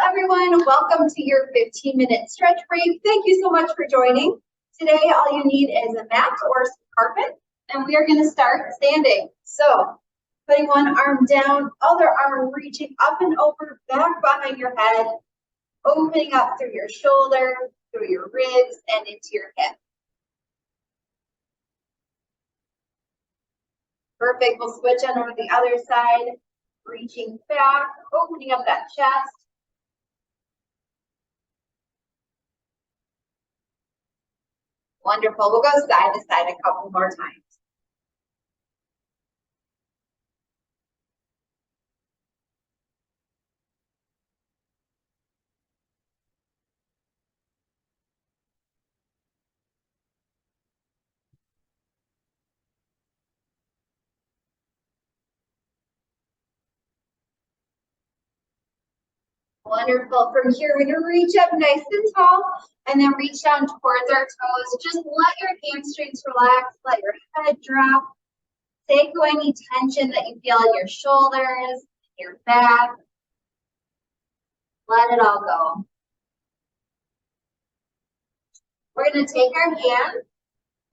everyone, welcome to your 15-minute stretch break. Thank you so much for joining. Today, all you need is a mat or some carpet, and we are going to start standing. So, putting one arm down, other arm reaching up and over, back behind your head, opening up through your shoulder, through your ribs, and into your hip. Perfect. We'll switch on over to the other side, reaching back, opening up that chest. Wonderful. We'll go side to side a couple more times. Wonderful. From here, we're going to reach up nice and tall and then reach down towards our toes. Just let your hamstrings relax, let your head drop. Take away any tension that you feel in your shoulders, your back. Let it all go. We're going to take our hand,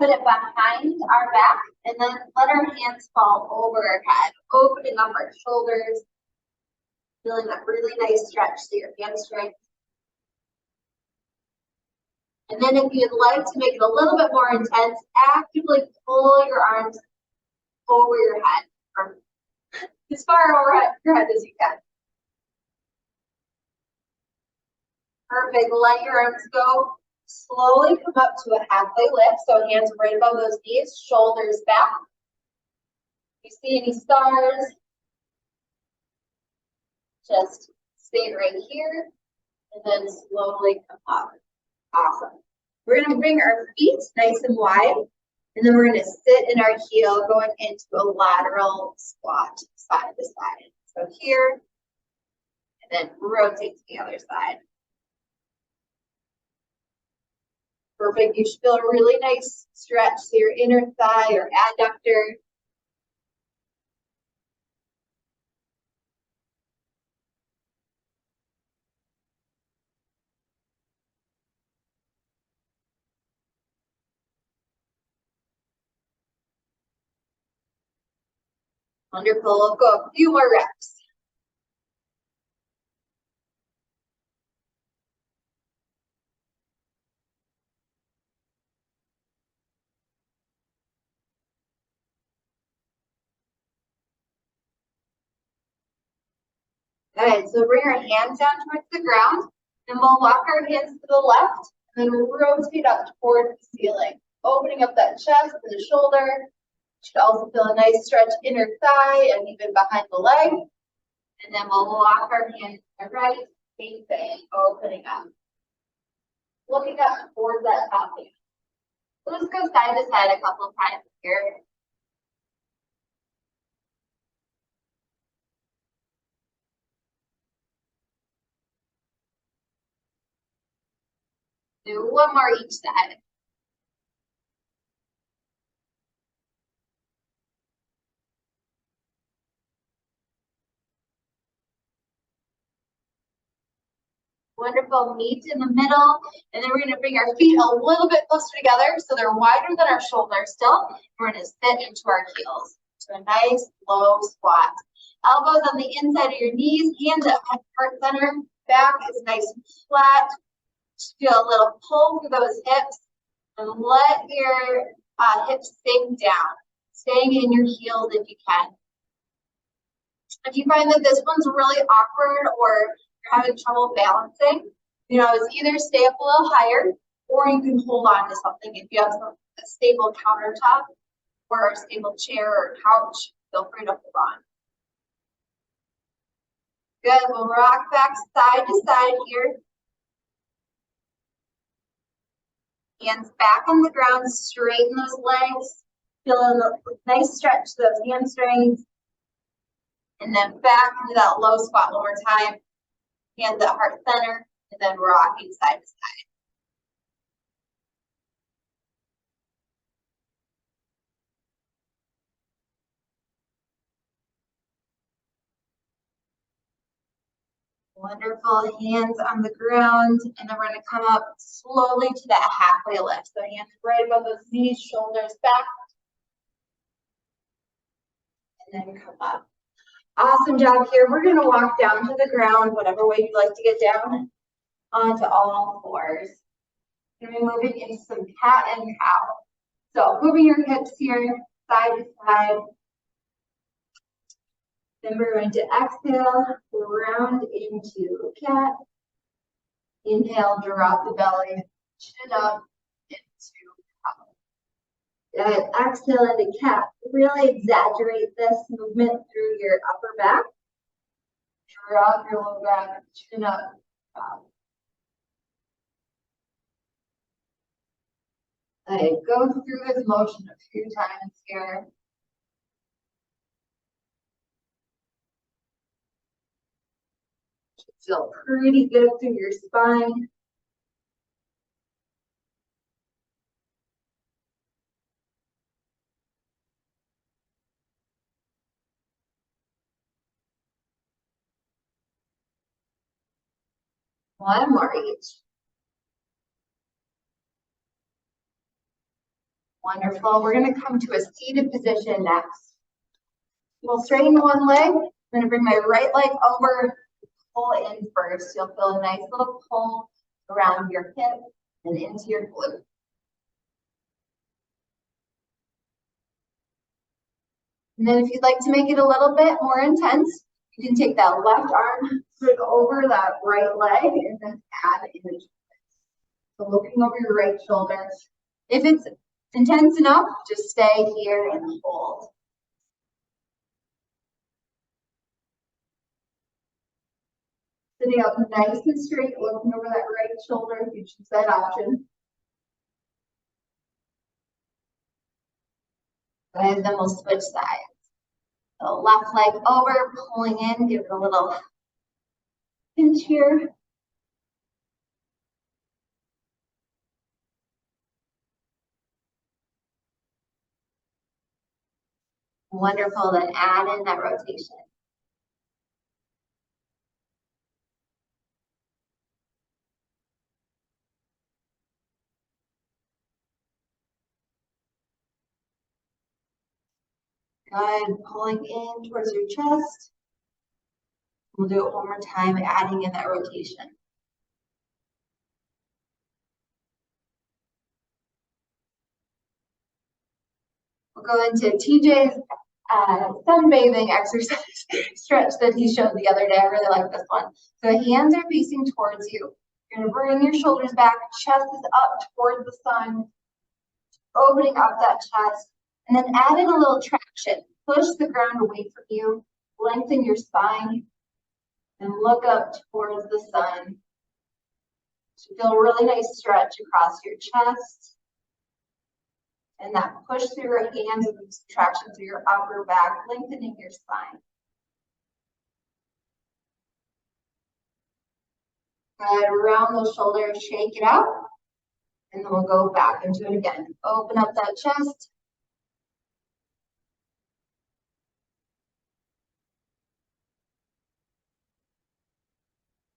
put it behind our back, and then let our hands fall over our head, opening up our shoulders. Feeling that really nice stretch to your hamstrings. And then if you'd like to make it a little bit more intense, actively pull your arms over your head, or as far over your head as you can. Perfect. Let your arms go. Slowly come up to a halfway lift. So hands right above those knees, shoulders back. If you see any stars, just stay right here and then slowly come up. Awesome. We're going to bring our feet nice and wide, and then we're going to sit in our heel going into a lateral squat side to side. So here, and then rotate to the other side. Perfect. You should feel a really nice stretch to your inner thigh or adductor. Wonderful. We'll go a few more reps. Good. So bring our hands down towards the ground, and we'll walk our hands to the left, and then rotate up towards the ceiling, opening up that chest and the shoulder. You should also feel a nice stretch inner thigh and even behind the leg. And then we'll walk our hands to the right, facing, opening up. Looking up towards that top hand. So let's go side to side a couple of times here. Do one more each side. Wonderful. Meet in the middle, and then we're going to bring our feet a little bit closer together so they're wider than our shoulders still. We're going to sit into our heels to a nice low squat. Elbows on the inside of your knees, hands at heart center, back is nice and flat. Just feel a little pull through those hips, and let your hips sink down, staying in your heels if you can. If you find that this one's really awkward or you're having trouble balancing, it's either stay up a little higher or you can hold on to something. If you have a stable countertop or a stable chair or couch, feel free to hold on. Good. We'll rock back side to side here. Hands back on the ground, straighten those legs. Feel a nice stretch to those hamstrings. And then back into that low squat one more time. Hands at heart center, and then rocking side to side. Wonderful. Hands on the ground, and then we're going to come up slowly to that halfway lift. So hands right above those knees, shoulders back, and then come up. Awesome job here. We're going to walk down to the ground, whatever way you like to get down, onto all fours. We're going to be moving into some cat and cow. So moving your hips here, side to side. Then we're going to exhale, round into cat. Inhale, drop the belly, chin up into cow. Exhale into cat. Really exaggerate this movement through your upper back. Drop your lower back, chin up, cow. Go through this motion a few times here. Feel pretty good through your spine. One more each. Wonderful. We're going to come to a seated position next. We'll straighten one leg. I'm going to bring my right leg over, pull in first. You'll feel a nice little pull around your hip and into your glute. And then if you'd like to make it a little bit more intense, you can take that left arm, put over that right leg, and then add in the twist. So looking over your right shoulder. If it's intense enough, just stay here and hold. Sitting up nice and straight, looking over that right shoulder if you choose that option. And then we'll switch sides. So left leg over, pulling in, give it a little pinch here. Wonderful, then add in that rotation. Good, pulling in towards your chest. We'll do it one more time, adding in that rotation. We'll go into TJ's sunbathing exercise stretch that he showed the other day. I really like this one. So the hands are facing towards you. You're going to bring your shoulders back, chest is up towards the sun, opening up that chest, and then add in a little traction. Push the ground away from you, lengthen your spine, and look up towards the sun. So feel a really nice stretch across your chest. And that push through your hands and the traction through your upper back, lengthening your spine. Good, around those shoulders, shake it out. And then we'll go back into it again. Open up that chest.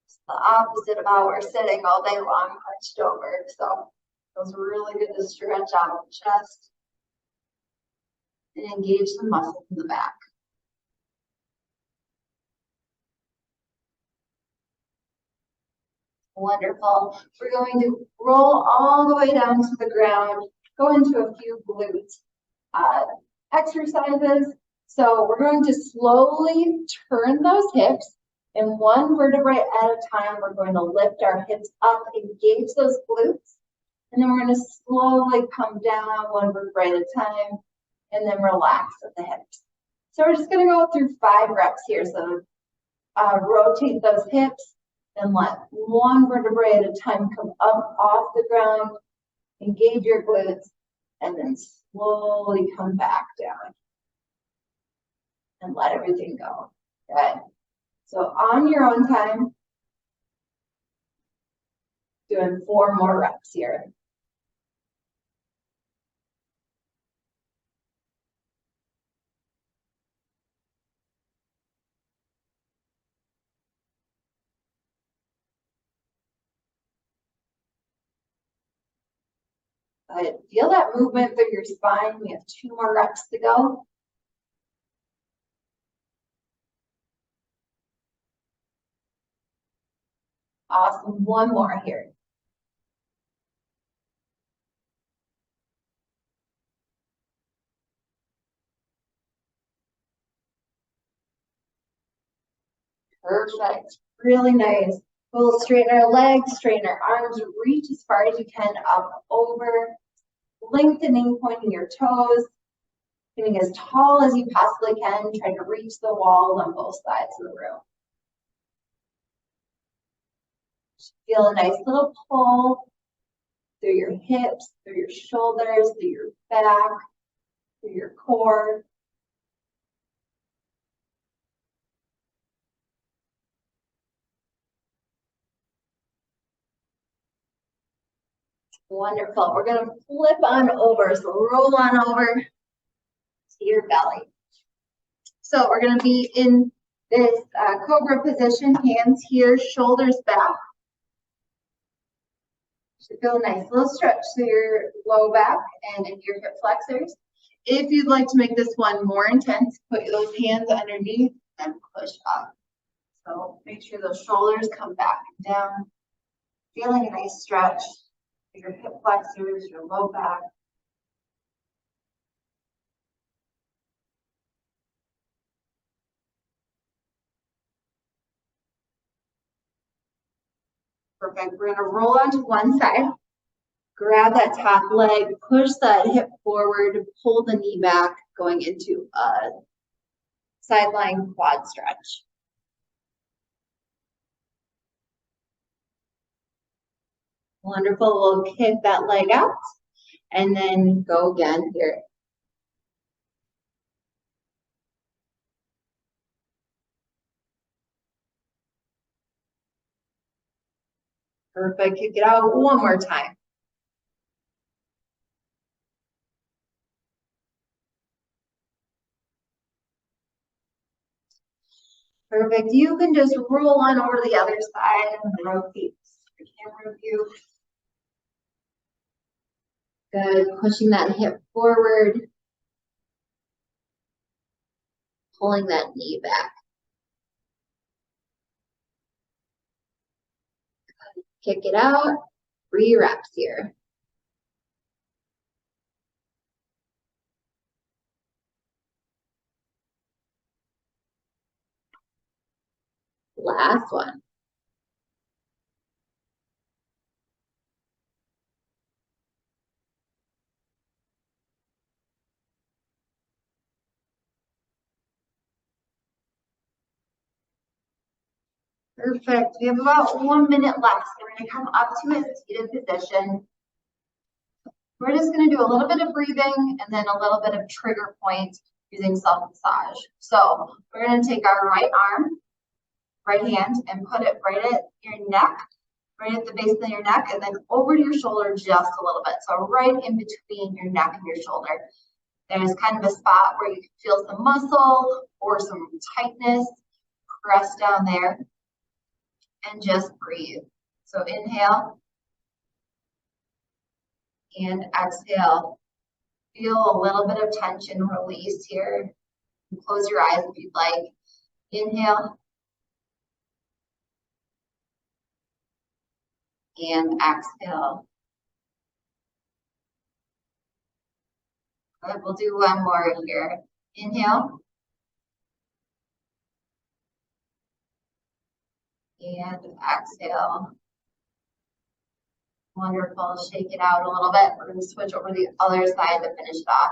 It's the opposite of how we're sitting all day long, hunched over. So feels really good to stretch out the chest and engage the muscles in the back. Wonderful. We're going to roll all the way down to the ground, go into a few glute exercises. So we're going to slowly turn those hips, and one vertebrae at a time. We're going to lift our hips up, engage those glutes, and then we're going to slowly come down one vertebrae at a time, and then relax at the hips. So we're just going to go through 5 reps here. So rotate those hips, and let one vertebrae at a time come up off the ground, engage your glutes, and then slowly come back down. And let everything go. Good. So on your own time, doing 4 more reps here. Good. Feel that movement through your spine. We have 2 more reps to go. Awesome. 1 more here. Perfect. Really nice. We'll straighten our legs, straighten our arms, reach as far as you can up over, lengthening, pointing your toes, getting as tall as you possibly can, trying to reach the wall on both sides of the room. Feel a nice little pull through your hips, through your shoulders, through your back, through your core. Wonderful. We're going to flip on over. So roll on over to your belly. So we're going to be in this cobra position, hands here, shoulders back. Should feel a nice little stretch through your low back and in your hip flexors. If you'd like to make this one more intense, put those hands underneath and push up. So make sure those shoulders come back and down. Feeling a nice stretch through your hip flexors, your low back. Perfect. We're going to roll onto one side. Grab that top leg, push that hip forward, pull the knee back, going into a sideline quad stretch. Wonderful. We'll kick that leg out and then go again here. Perfect. Kick it out one more time. Perfect. You can just roll on over to the other side and rotate the camera view. Good. Pushing that hip forward. Pulling that knee back. Kick it out. 3 reps here. Last one. Perfect. We have about 1 minute left. So we're going to come up to a seated position. We're just going to do a little bit of breathing and then a little bit of trigger point using self-massage. So we're going to take our right arm, right hand, and put it right at your neck, right at the base of your neck, and then over to your shoulder just a little bit. So right in between your neck and your shoulder. There's kind of a spot where you can feel some muscle or some tightness. Press down there and just breathe. So inhale and exhale. Feel a little bit of tension release here. Close your eyes if you'd like. Inhale and exhale. Good. We'll do one more here. Inhale and exhale. Wonderful. Shake it out a little bit. We're going to switch over to the other side to finish it off.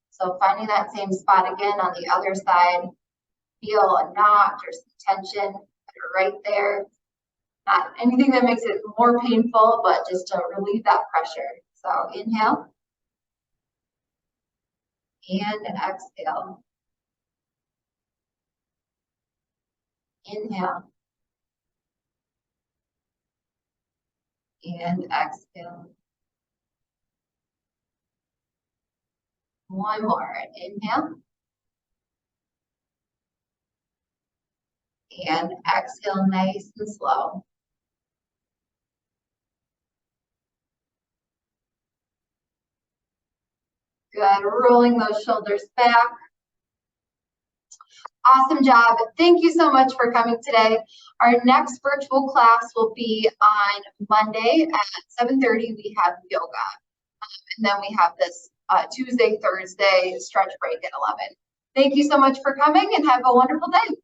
So finding that same spot again on the other side. Feel a knot or some tension right there. Not anything that makes it more painful, but just to relieve that pressure. So inhale and exhale. Inhale and exhale. One more. Inhale and exhale nice and slow. Good, rolling those shoulders back. Awesome job. Thank you so much for coming today. Our next virtual class will be on Monday at 7:30. We have yoga. And then we have this Tuesday, Thursday stretch break at 11. Thank you so much for coming and have a wonderful day.